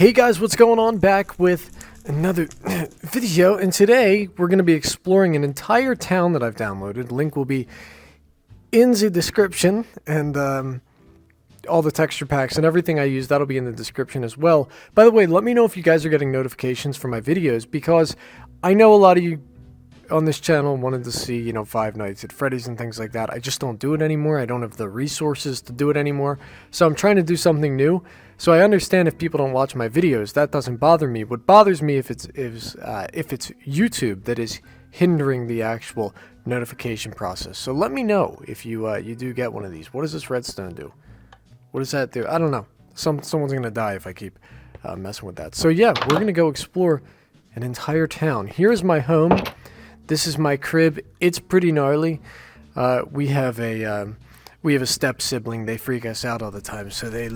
Hey guys, what's going on? Back with another video, and today we're going to be exploring an entire town that I've downloaded. Link will be in the description, and all the texture packs and everything I use, that'll be in the description as well. By the way, let me know if you guys are getting notifications for my videos, because I know a lot of you on this channel wanted to see, Five Nights at Freddy's and things like that. I just don't do it anymore. I don't have the resources to do it anymore. So I'm trying to do something new. So I understand if people don't watch my videos. That doesn't bother me. What bothers me if it's YouTube that is hindering the actual notification process. So let me know if you do get one of these. What does this redstone do? What does that do? I don't know. Someone's gonna die if I keep messing with that. So yeah, we're gonna go explore an entire town. Here's my home. This is my crib. It's pretty gnarly. We have a step sibling. They freak us out all the time, so they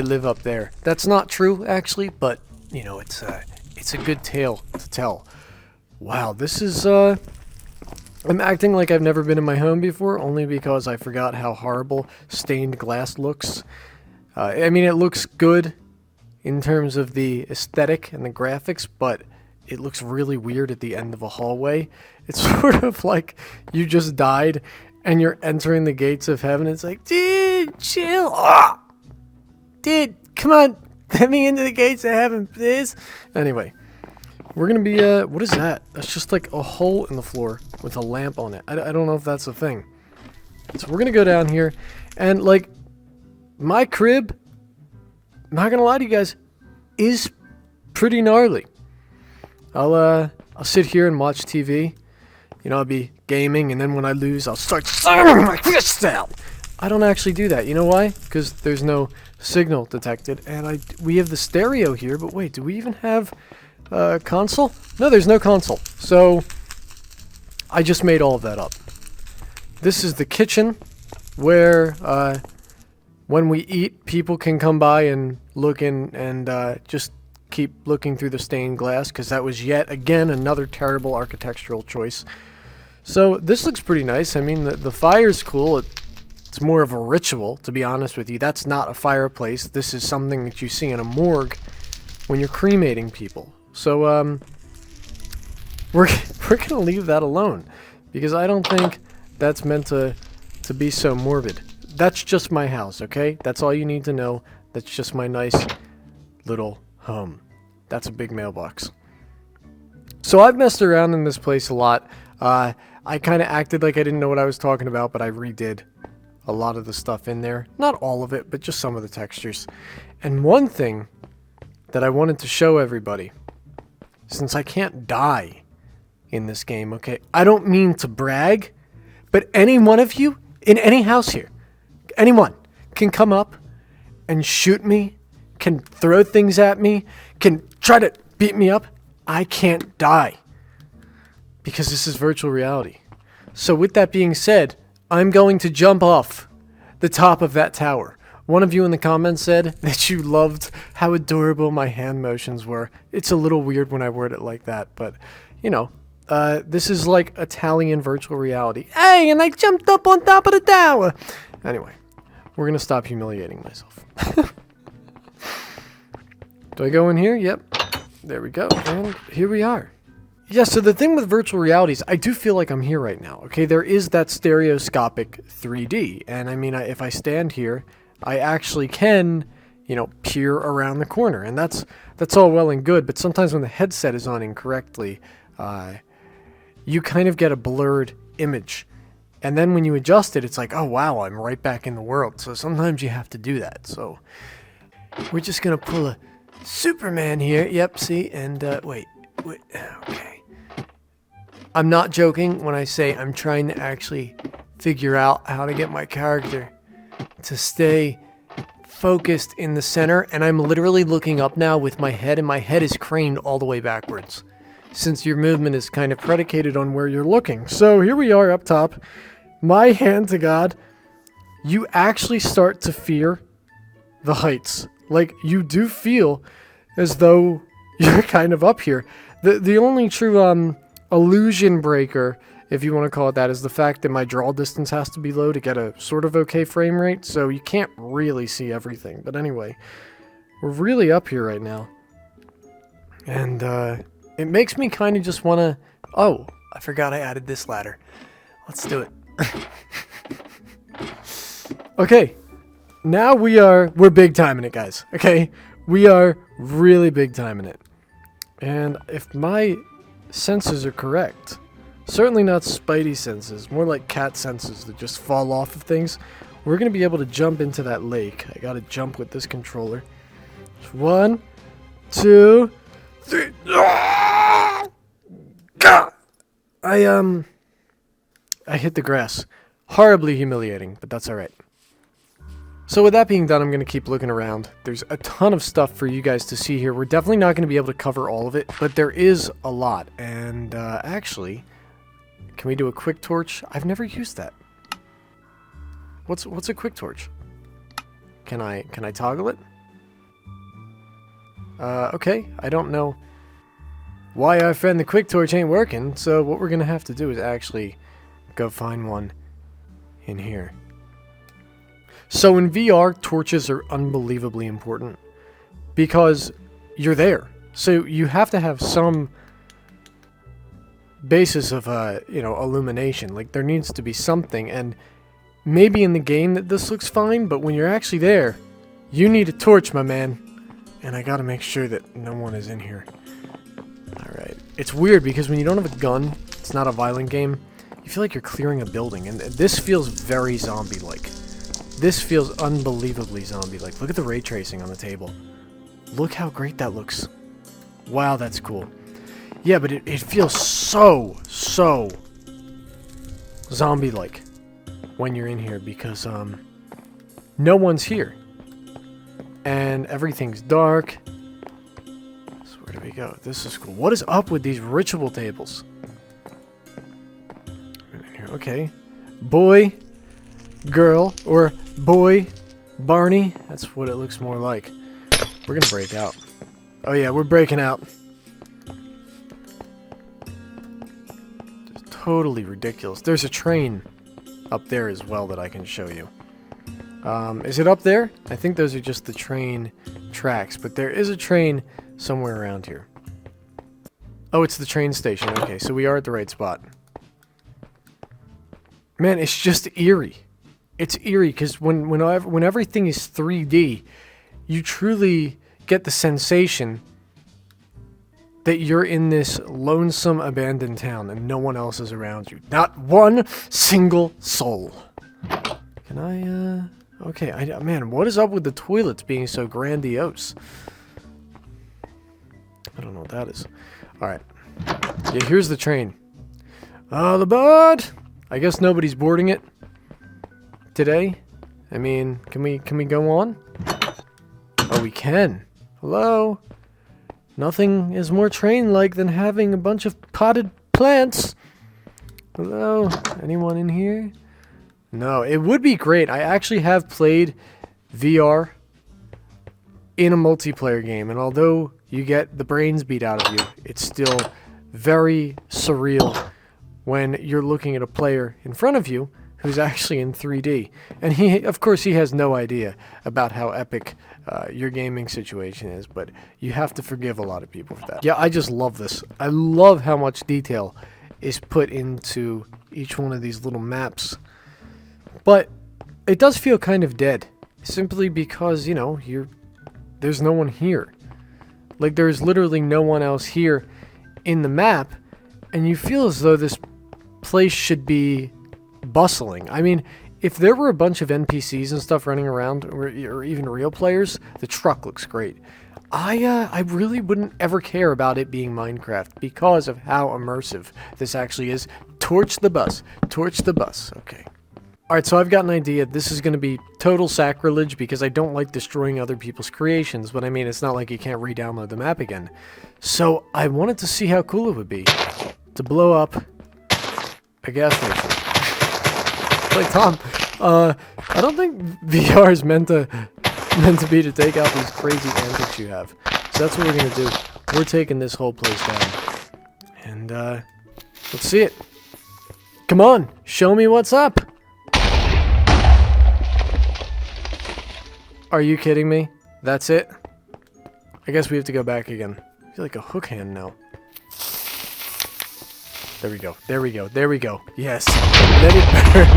live up there. That's not true, actually, but it's a good tale to tell. Wow, this is I'm acting like I've never been in my home before, only because I forgot how horrible stained glass looks. I mean, it looks good in terms of the aesthetic and the graphics, but it looks really weird at the end of a hallway. It's sort of like you just died and you're entering the gates of heaven. It's like, dude, chill. Ah! Dude, come on. Let me into the gates of heaven, please. Anyway, we're going to be, what is that? That's just like a hole in the floor with a lamp on it. I don't know if that's a thing. So we're going to go down here, and like, my crib, I'm not going to lie to you guys, is pretty gnarly. I'll sit here and watch TV. I'll be gaming, and then when I lose, I'll start slamming my fist out. I don't actually do that. You know why? Because there's no signal detected, and we have the stereo here, but wait, do we even have a console? No, there's no console. So I just made all of that up. This is the kitchen where when we eat, people can come by and look in and just keep looking through the stained glass, because that was yet again another terrible architectural choice. So this looks pretty nice. I mean, the fire's cool. It's more of a ritual, to be honest with you. That's not a fireplace. This is something that you see in a morgue when you're cremating people. So we're gonna leave that alone, because I don't think that's meant to be so morbid. That's just my house, okay? That's all you need to know. That's just my nice little home. That's a big mailbox. So I've messed around in this place a lot. I kind of acted like I didn't know what I was talking about, but I redid a lot of the stuff in there. Not all of it, but just some of the textures. And one thing that I wanted to show everybody, since I can't die in this game, okay? I don't mean to brag, but any one of you in any house here, anyone can come up and shoot me, can throw things at me, can try to beat me up. I can't die, because this is virtual reality. So with that being said, I'm going to jump off the top of that tower. One of you in the comments said that you loved how adorable my hand motions were. It's a little weird when I word it like that, but this is like Italian virtual reality. Hey, and I jumped up on top of the tower. Anyway, we're going to stop humiliating myself. Do I go in here? Yep. There we go. And here we are. Yeah, so the thing with virtual reality is I do feel like I'm here right now. Okay, there is that stereoscopic 3D. And I mean, if I stand here, I actually can, peer around the corner. And that's all well and good. But sometimes when the headset is on incorrectly, you kind of get a blurred image. And then when you adjust it, it's like, oh, wow, I'm right back in the world. So sometimes you have to do that. So we're just going to pull a Superman here. Yep, see? And wait. Okay. I'm not joking when I say I'm trying to actually figure out how to get my character to stay focused in the center. And I'm literally looking up now with my head, and my head is craned all the way backwards, since your movement is kind of predicated on where you're looking. So here we are up top. My hand to God, you actually start to fear the heights. Like, you do feel as though you're kind of up here. The only true illusion breaker, if you want to call it that, is the fact that my draw distance has to be low to get a sort of okay frame rate, so you can't really see everything. But anyway, we're really up here right now. And it makes me kind of just want to... Oh, I forgot I added this ladder. Let's do it. Okay. Now we're big timing it, guys. Okay? We are really big timing it. And if my senses are correct, certainly not Spidey senses, more like cat senses that just fall off of things, we're going to be able to jump into that lake. I got to jump with this controller. 1, 2, 3. God! I hit the grass. Horribly humiliating, but that's alright. So with that being done, I'm going to keep looking around. There's a ton of stuff for you guys to see here. We're definitely not going to be able to cover all of it, but there is a lot. And actually, can we do a quick torch? I've never used that. What's a quick torch? Can I toggle it? Okay, I don't know why our friend the quick torch ain't working, so what we're going to have to do is actually go find one in here. So in VR, torches are unbelievably important because you're there. So you have to have some basis of, illumination. Like there needs to be something, and maybe in the game that this looks fine, but when you're actually there, you need a torch, my man. And I gotta make sure that no one is in here. Alright. It's weird because when you don't have a gun, it's not a violent game, you feel like you're clearing a building, and this feels very zombie-like. This feels unbelievably zombie-like. Look at the ray tracing on the table. Look how great that looks. Wow, that's cool. Yeah, but it feels so zombie-like when you're in here because, no one's here. And everything's dark. So where do we go? This is cool. What is up with these ritual tables? Okay. Boy, girl, or boy, Barney. That's what it looks more like. We're gonna break out. Oh yeah, we're breaking out. Just totally ridiculous. There's a train up there as well that I can show you. Is it up there? I think those are just the train tracks, but there is a train somewhere around here. Oh, it's the train station. Okay, so we are at the right spot. Man, it's just eerie. It's eerie because when everything is 3D, you truly get the sensation that you're in this lonesome abandoned town and no one else is around you. Not one single soul. Can I, okay, man, what is up with the toilets being so grandiose? I don't know what that is. Alright. Yeah, here's the train. The board! I guess nobody's boarding it today. I mean, can we go on? Oh, we can. Hello? Nothing is more train-like than having a bunch of potted plants. Hello? Anyone in here? No, it would be great. I actually have played VR in a multiplayer game, and although you get the brains beat out of you, it's still very surreal when you're looking at a player in front of you who's actually in 3D. And of course, he has no idea about how epic your gaming situation is, but you have to forgive a lot of people for that. Yeah, I just love this. I love how much detail is put into each one of these little maps. But it does feel kind of dead, simply because, you know, there's no one here. Like, there's literally no one else here in the map, and you feel as though this place should be bustling. I mean, if there were a bunch of NPCs and stuff running around, or even real players, the truck looks great. I really wouldn't ever care about it being Minecraft because of how immersive this actually is. Torch the bus. Torch the bus. Okay. Alright, so I've got an idea. This is going to be total sacrilege because I don't like destroying other people's creations, but I mean, it's not like you can't re-download the map again. So I wanted to see how cool it would be to blow up a gas station. Like, Tom, I don't think VR is meant to be to take out these crazy antics you have. So that's what we're going to do. We're taking this whole place down. And, let's see it. Come on, show me what's up. Are you kidding me? That's it? I guess we have to go back again. feel like a hook hand now. There we go. There we go. There we go. Yes. Let it burn.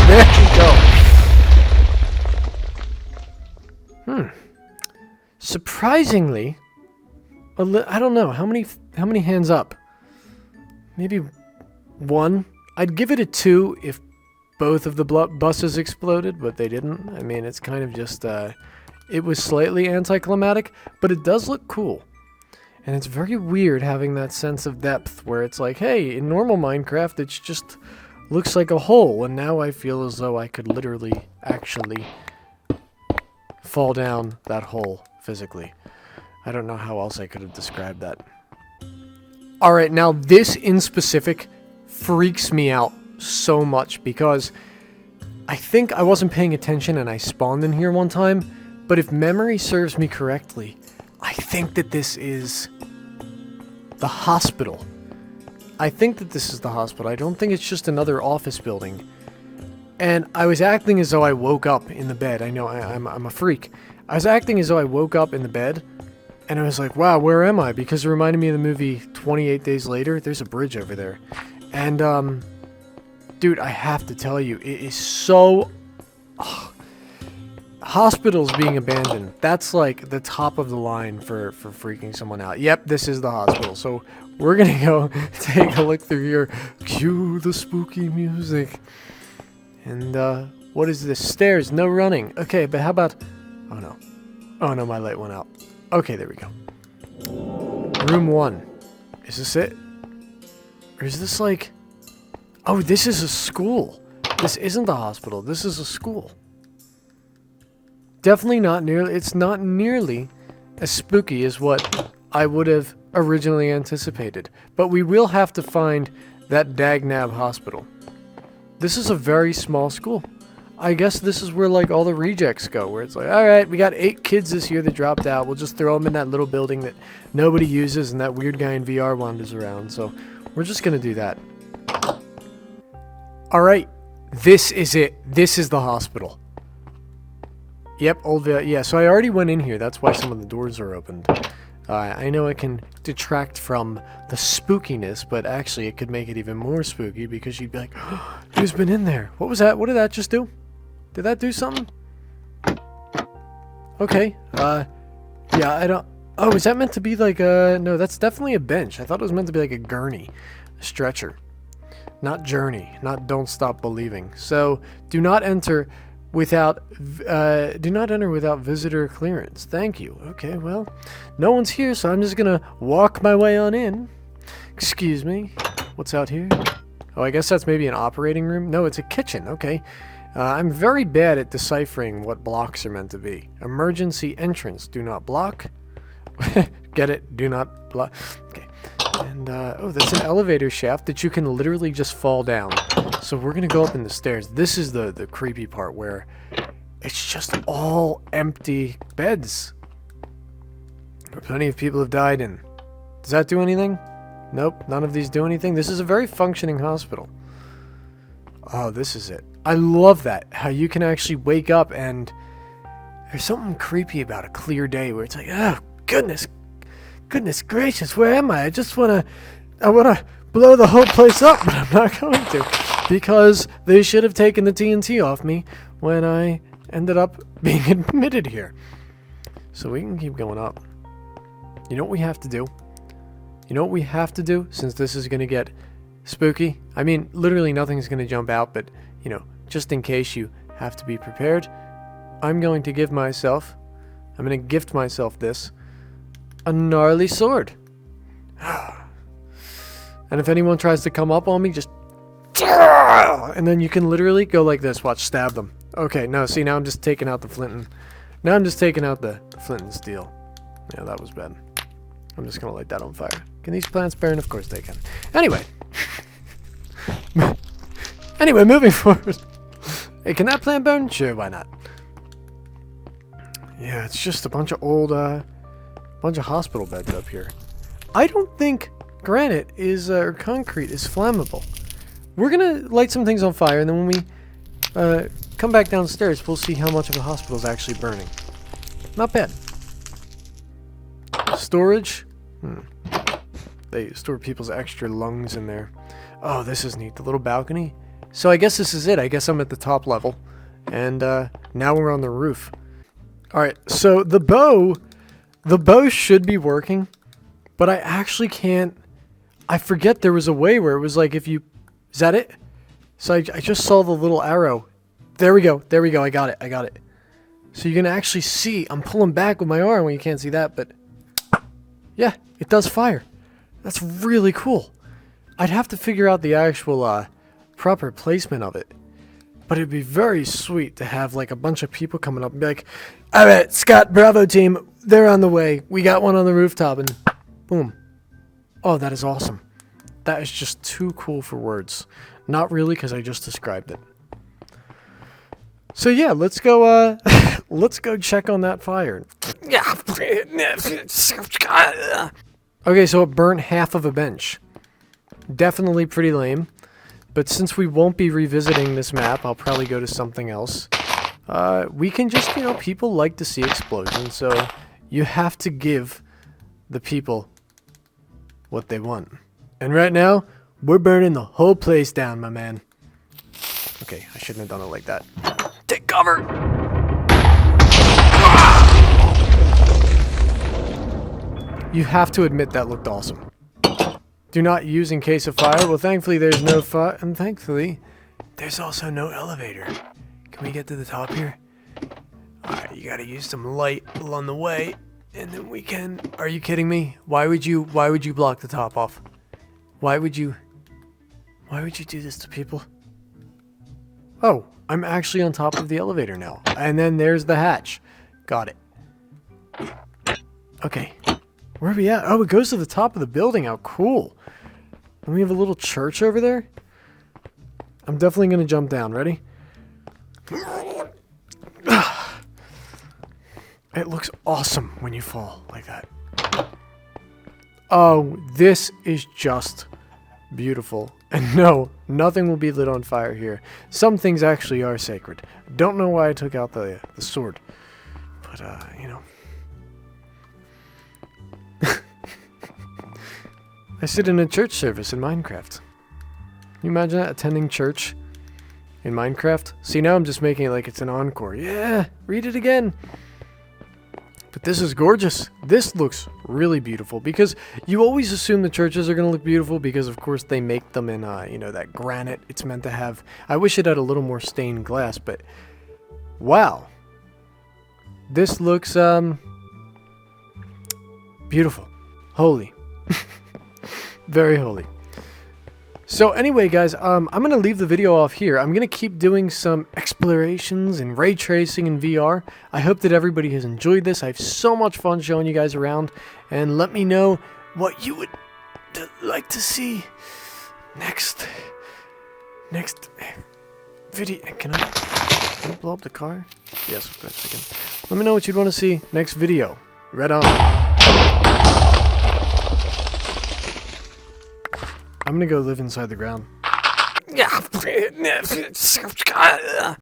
There we go. Surprisingly, I don't know how many hands up. Maybe 1. I'd give it a 2 if both of the buses exploded, but they didn't. I mean, it's kind of just it was slightly anticlimactic, but it does look cool. And it's very weird having that sense of depth where it's like, hey, in normal Minecraft, it just looks like a hole, and now I feel as though I could literally, actually fall down that hole physically. I don't know how else I could have described that. Alright, now this in specific freaks me out so much because I think I wasn't paying attention and I spawned in here one time, but if memory serves me correctly, I think that this is the hospital. I think that this is the hospital. I don't think it's just another office building. And I was acting as though I woke up in the bed. I know I'm a freak. I was acting as though I woke up in the bed, and I was like, wow, where am I? Because it reminded me of the movie 28 Days Later. There's a bridge over there. And, dude, I have to tell you, it is so... Hospitals being abandoned. That's like the top of the line for freaking someone out. Yep, this is the hospital. So we're going to go take a look through here. Cue the spooky music. And, what is this? Stairs, no running. Okay, but how about... Oh, no. Oh, no, my light went out. Okay, there we go. Room 1. Is this it? Or is this like... Oh, this is a school. This isn't the hospital. This is a school. Definitely not nearly... It's not nearly as spooky as what I would have originally anticipated. But we will have to find that Dagnab hospital. This is a very small school. I guess this is where, like, all the rejects go, where it's like, alright, we got 8 kids this year that dropped out. We'll just throw them in that little building that nobody uses and that weird guy in VR wanders around. So, we're just gonna do that. Alright, this is it. This is the hospital. Yep, yeah, so I already went in here. That's why some of the doors are opened. I know it can detract from the spookiness, but actually it could make it even more spooky because you'd be like, oh, who's been in there? What was that? What did that just do? Did that do something? Okay, yeah, I don't... Oh, is that meant to be like a... No, that's definitely a bench. I thought it was meant to be like a gurney, a stretcher. Not journey, not don't stop believing. So, do not enter without visitor clearance. Thank you. Okay, well, no one's here, so I'm just gonna walk my way on in. Excuse me. What's out here? Oh, I guess that's maybe an operating room. No, it's a kitchen. Okay. I'm very bad at deciphering what blocks are meant to be. Emergency entrance. Do not block. Get it? Do not block. Okay. And, oh, there's an elevator shaft that you can literally just fall down. So we're gonna go up in the stairs. This is the creepy part where it's just all empty beds. Where plenty of people have died in. Does that do anything? Nope, none of these do anything. This is a very functioning hospital. Oh, this is it. I love that. How you can actually wake up and there's something creepy about a clear day where it's like, oh, goodness gracious, where am I? I wanna blow the whole place up, but I'm not going to. Because they should have taken the TNT off me when I ended up being admitted here. So we can keep going up. You know what we have to do? You know what we have to do since this is going to get spooky? I mean, literally nothing's going to jump out, but, you know, just in case you have to be prepared, I'm going to gift myself this, a gnarly sword. And if anyone tries to come up on me, just... And then you can literally go like this. Watch, stab them. Okay, no, see, now I'm just taking out the flint and... Now I'm just taking out the flint and steel. Yeah, that was bad. I'm just gonna light that on fire. Can these plants burn? Of course they can. Anyway. Anyway, moving forward. Hey, can that plant burn? Sure, why not? Yeah, it's just a bunch of old, bunch of hospital beds up here. I don't think granite is, or concrete is flammable. We're gonna light some things on fire, and then when we, come back downstairs, we'll see how much of the hospital is actually burning. Not bad. Storage. They store people's extra lungs in there. Oh, this is neat. The little balcony. So I guess this is it. I guess I'm at the top level. And now we're on the roof. Alright, so the bow should be working. But I actually can't. I forget there was a way where it was like if you... Is that it? So I just saw the little arrow. There we go. There we go. I got it. So you can actually see. I'm pulling back with my arm when you can't see that. But yeah, it does fire. That's really cool. I'd have to figure out the actual proper placement of it. But it'd be very sweet to have like a bunch of people coming up and be like, alright, Scott Bravo team, they're on the way. We got one on the rooftop and boom. Oh, that is awesome. That is just too cool for words. Not really, because I just described it. So yeah, let's go check on that fire. Okay, so it burnt half of a bench. Definitely pretty lame. But since we won't be revisiting this map, I'll probably go to something else. We can just, people like to see explosions, so you have to give the people what they want. And right now, we're burning the whole place down, my man. Okay, I shouldn't have done it like that. Take cover! You have to admit that looked awesome. Do not use in case of fire. Well, thankfully there's no fire, and thankfully there's also no elevator. Can we get to the top here? Alright, you gotta use some light along the way, and then we can... Are you kidding me? Why would you block the top off? Why would you do this to people? Oh, I'm actually on top of the elevator now. And then there's the hatch. Got it. Okay. Where are we at? Oh, it goes to the top of the building. How cool. And we have a little church over there. I'm definitely going to jump down. Ready? It looks awesome when you fall like that. Oh, this is just beautiful. And no, nothing will be lit on fire here. Some things actually are sacred. Don't know why I took out the sword. But, I sit in a church service in Minecraft. Can you imagine that? Attending church in Minecraft? See, now I'm just making it like it's an encore. Yeah, read it again. But this is gorgeous. This looks really beautiful because you always assume the churches are going to look beautiful because, of course, they make them in, that granite it's meant to have. I wish it had a little more stained glass, but wow. This looks, beautiful. Holy. Very holy. So anyway, guys, I'm going to leave the video off here. I'm going to keep doing some explorations and ray tracing in VR. I hope that everybody has enjoyed this. I have so much fun showing you guys around. And let me know what you would like to see next video. Can I blow up the car? Yes, of course I can. Let me know what you'd want to see next video. Right on. I'm gonna go live inside the ground. Yeah.